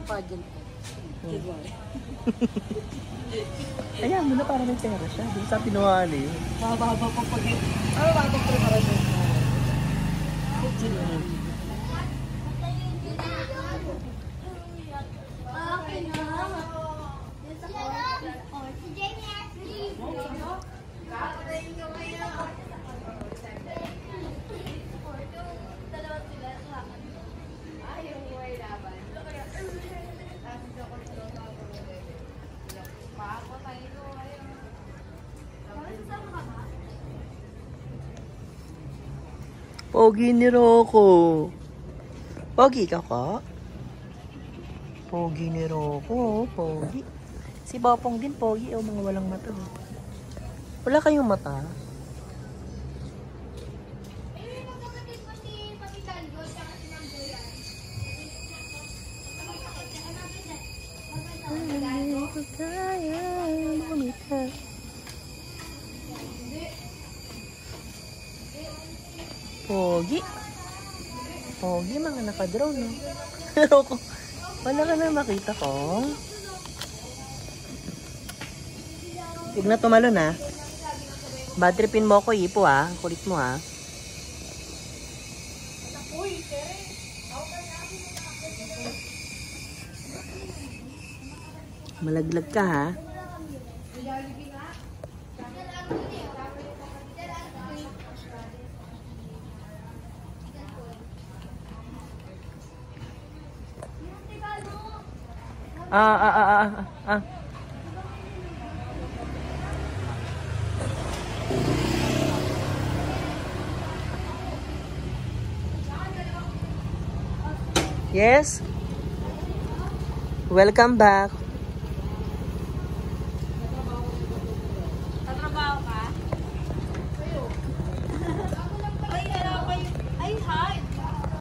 Pageant. Ayan, muna para may pera siya. Di sa pinuhali. Mababa pa pag yun. Ano ba itong preparasyon? Pogi ni Rocco. Pogi ka ka? Pogi ni Rocco. Pogi. Si Bopong din pogi. O mga walang mata. Wala kayong mata? Pogi. Pogi, mga nakadraw, no? Pero wala ka na makita ko. Huwag na tumalon, ha? Bad tripin mo ako, Ipo, ha? Kulit mo, ha? Malaglag ka, ha? Yes? Welcome back.